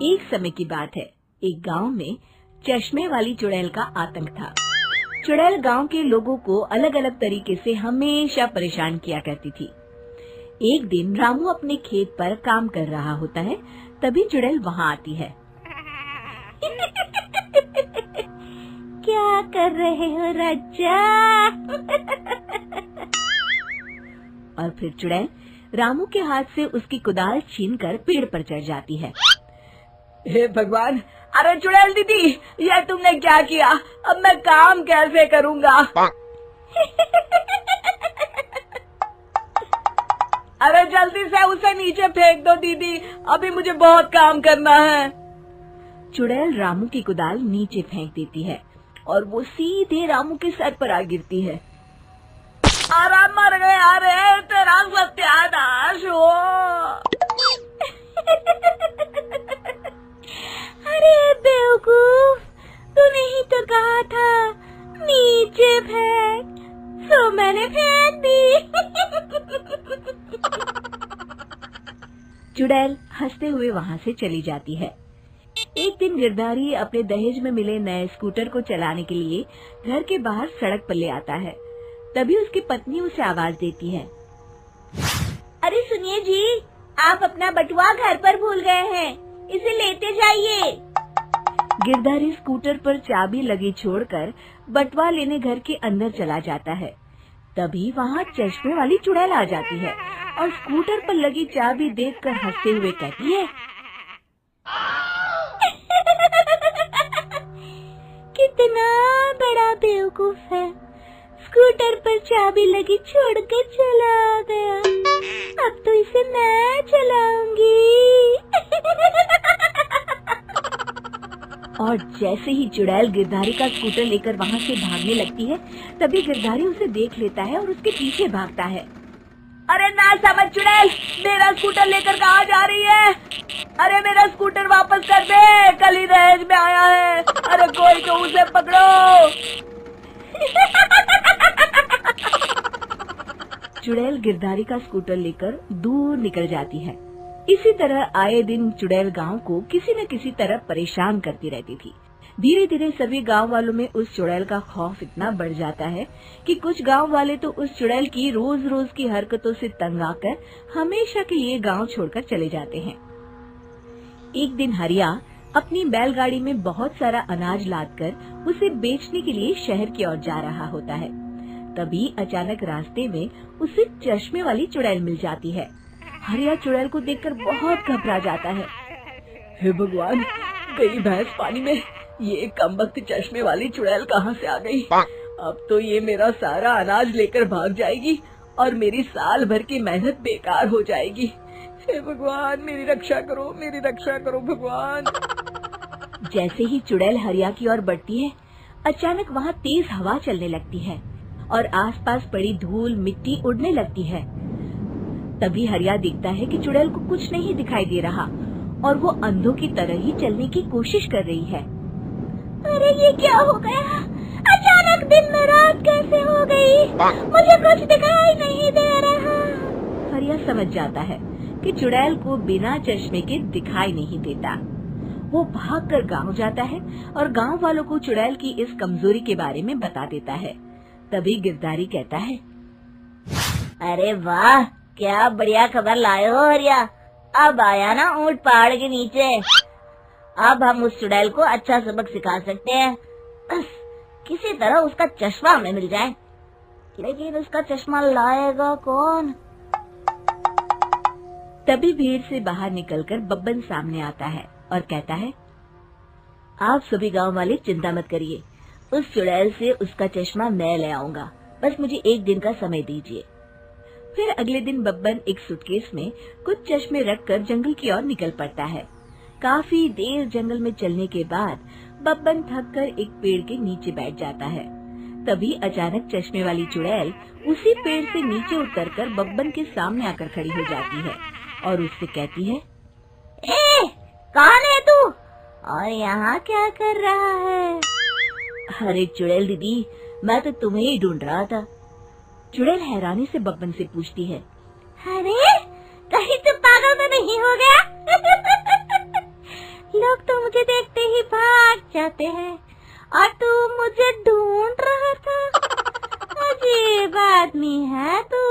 एक समय की बात है, एक गांव में चश्मे वाली चुड़ैल का आतंक था। चुड़ैल गांव के लोगों को अलग अलग तरीके से हमेशा परेशान किया करती थी। एक दिन रामू अपने खेत पर काम कर रहा होता है, तभी चुड़ैल वहाँ आती है। क्या कर रहे हो राजा? और फिर चुड़ैल रामू के हाथ से उसकी कुदाल छीनकर पेड़ पर चढ़ जाती है। हे भगवान, अरे चुड़ैल दीदी, यह तुमने क्या किया? अब मैं काम कैसे करूँगा? अरे जल्दी से उसे नीचे फेंक दो दीदी, अभी मुझे बहुत काम करना है। चुड़ैल रामू की कुदाल नीचे फेंक देती है और वो सीधे रामू के सर पर आ गिरती है। अरे मर गया रे, तेरा सत्यानाश हो। अरे बेवकूफ, तूने ही तो कहा था नीचे फेंक, सो मैंने फेंक दी। चुड़ैल हंसते हुए वहाँ से चली जाती है। एक दिन गिरधारी अपने दहेज में मिले नए स्कूटर को चलाने के लिए घर के बाहर सड़क पर ले आता है। तभी उसकी पत्नी उसे आवाज देती है। अरे सुनिए जी, आप अपना बटुआ घर पर भूल गए हैं, इसे लेते जाइए। गिरधारी स्कूटर पर चाबी लगी छोड़कर बटुआ लेने घर के अंदर चला जाता है। तभी वहाँ चश्मे वाली चुड़ैल आ जाती है और स्कूटर पर लगी चाबी देखकर हंसते हुए कहती है, कितना बड़ा बेवकूफ है, स्कूटर पर चाबी लगी छोड़कर चला गया, अब तो इसे मैं चलाऊंगी। और जैसे ही चुड़ैल गिरधारी का स्कूटर लेकर वहाँ से भागने लगती है, तभी गिरधारी उसे देख लेता है और उसके पीछे भागता है। अरे ना समझ चुड़ैल, मेरा स्कूटर लेकर कहाँ जा रही है? अरे मेरा स्कूटर वापस कर दे, कल ही दहेज में आया है। अरे कोई तो उसे पकड़ो। चुड़ैल गिरधारी का स्कूटर लेकर दूर निकल जाती है। इसी तरह आए दिन चुड़ैल गांव को किसी न किसी तरह परेशान करती रहती थी। धीरे धीरे सभी गांव वालों में उस चुड़ैल का खौफ इतना बढ़ जाता है कि कुछ गांव वाले तो उस चुड़ैल की रोज रोज की हरकतों से तंग आकर हमेशा के लिए गांव छोड़कर चले जाते हैं। एक दिन हरिया अपनी बैलगाड़ी में बहुत सारा अनाज लादकर उसे बेचने के लिए शहर की ओर जा रहा होता है। तभी अचानक रास्ते में उसे चश्मे वाली चुड़ैल मिल जाती है। हरिया चुड़ैल को देखकर बहुत घबरा जाता है। हे भगवान, गई भैंस पानी में, ये कमबख्त चश्मे वाली चुड़ैल कहाँ से आ गई? अब तो ये मेरा सारा अनाज लेकर भाग जाएगी और मेरी साल भर की मेहनत बेकार हो जाएगी। हे भगवान, मेरी रक्षा करो भगवान। जैसे ही चुड़ैल हरिया की ओर बढ़ती है, अचानक वहाँ तेज हवा चलने लगती है और आसपास पड़ी धूल मिट्टी उड़ने लगती है। तभी हरिया देखता है कि चुड़ैल को कुछ नहीं दिखाई दे रहा और वो अंधों की तरह ही चलने की कोशिश कर रही है। अरे ये क्या हो गया? अचानक दिन में रात कैसे हो गई? मुझे कुछ दिखाई नहीं दे रहा। हरिया समझ जाता है कि चुड़ैल को बिना चश्मे के दिखाई नहीं देता। वो भागकर गांव जाता है और गांव वालों को चुड़ैल की इस कमजोरी के बारे में बता देता है। तभी गिरधारी कहता है, अरे वाह, क्या बढ़िया खबर लाए हो हरिया। अब आया ना ऊंट पहाड़ के नीचे। अब हम उस चुड़ैल को अच्छा सबक सिखा सकते हैं। बस किसी तरह उसका चश्मा हमें मिल जाए। लेकिन उसका चश्मा लाएगा कौन? तभी भीड़ से बाहर निकलकर बब्बन सामने आता है और कहता है, आप सभी गांव वाले चिंता मत करिए, उस चुड़ैल से उसका चश्मा मैं ले आऊंगा, बस मुझे एक दिन का समय दीजिए। फिर अगले दिन बब्बन एक सूटकेस में कुछ चश्मे रखकर जंगल की ओर निकल पड़ता है। काफी देर जंगल में चलने के बाद बब्बन थककर एक पेड़ के नीचे बैठ जाता है। तभी अचानक चश्मे वाली चुड़ैल उसी पेड़ से नीचे उतरकर बब्बन के सामने आकर खड़ी हो जाती है और उससे कहती है, ए, कौन है तू और यहाँ क्या कर रहा है? अरे चुड़ैल दीदी, मैं तो तुम्हें ही ढूंढ रहा था। चुड़ैल हैरानी से बब्बन से पूछती है, अरे कहीं तो पागल तो नहीं हो गया? जाते हैं। और तू मुझे ढूंढ रहा था? अजीब आदमी है तू।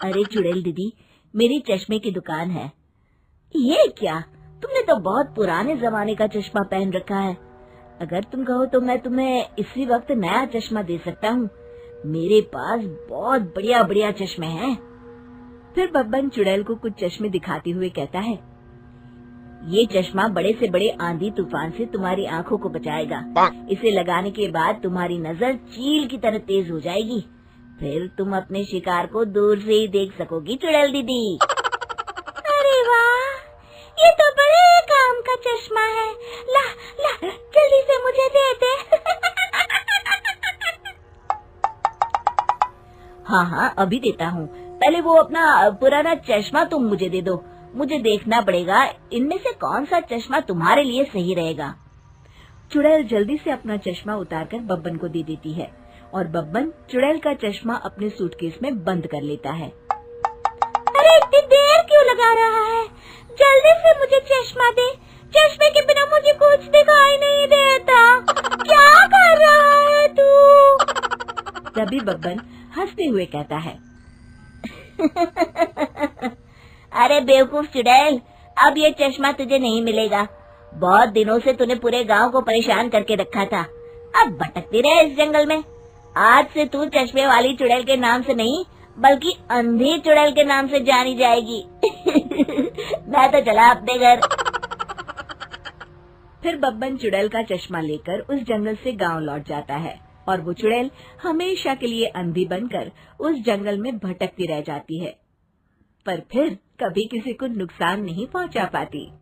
अरे चुड़ैल दीदी, मेरी चश्मे की दुकान है। ये क्या, तुमने तो बहुत पुराने जमाने का चश्मा पहन रखा है। अगर तुम कहो तो मैं तुम्हें इसी वक्त नया चश्मा दे सकता हूँ। मेरे पास बहुत बढ़िया बढ़िया चश्मे हैं। फिर बब्बन चुड़ैल को कुछ चश्मे दिखाते हुए कहता है, ये चश्मा बड़े से बड़े आंधी तूफान से तुम्हारी आंखों को बचाएगा। इसे लगाने के बाद तुम्हारी नजर चील की तरह तेज हो जाएगी। फिर तुम अपने शिकार को दूर से ही देख सकोगी चुड़ैल दीदी। अरे वाह, ये तो बड़े काम का चश्मा है। ला ला, जल्दी से मुझे दे दे। हाँ हाँ, अभी देता हूँ। पहले वो अपना पुराना चश्मा तुम मुझे दे दो। मुझे देखना पड़ेगा इनमें से कौन सा चश्मा तुम्हारे लिए सही रहेगा। चुड़ैल जल्दी से अपना चश्मा उतारकर बब्बन को दे देती है और बब्बन चुड़ैल का चश्मा अपने सूटकेस में बंद कर लेता है। अरे इतनी देर क्यों लगा रहा है? जल्दी से मुझे चश्मा दे। चश्मे के बिना मुझे कुछ दिखाई नहीं देता। क्या कर रहा है तू? तभी बब्बन हंसते हुए कहता है, अरे बेवकूफ चुड़ैल, अब ये चश्मा तुझे नहीं मिलेगा। बहुत दिनों से तूने पूरे गांव को परेशान करके रखा था। अब भटकती रहे इस जंगल में। आज से तू चश्मे वाली चुड़ैल के नाम से नहीं, बल्कि अंधी चुड़ैल के नाम से जानी जाएगी। मैं तो चला अपने घर। फिर बब्बन चुड़ैल का चश्मा लेकर उस जंगल से गांव लौट जाता है और वो चुड़ैल हमेशा के लिए अंधी बनकर उस जंगल में भटकती रह जाती है, पर फिर कभी किसी को नुकसान नहीं पहुंचा पाती।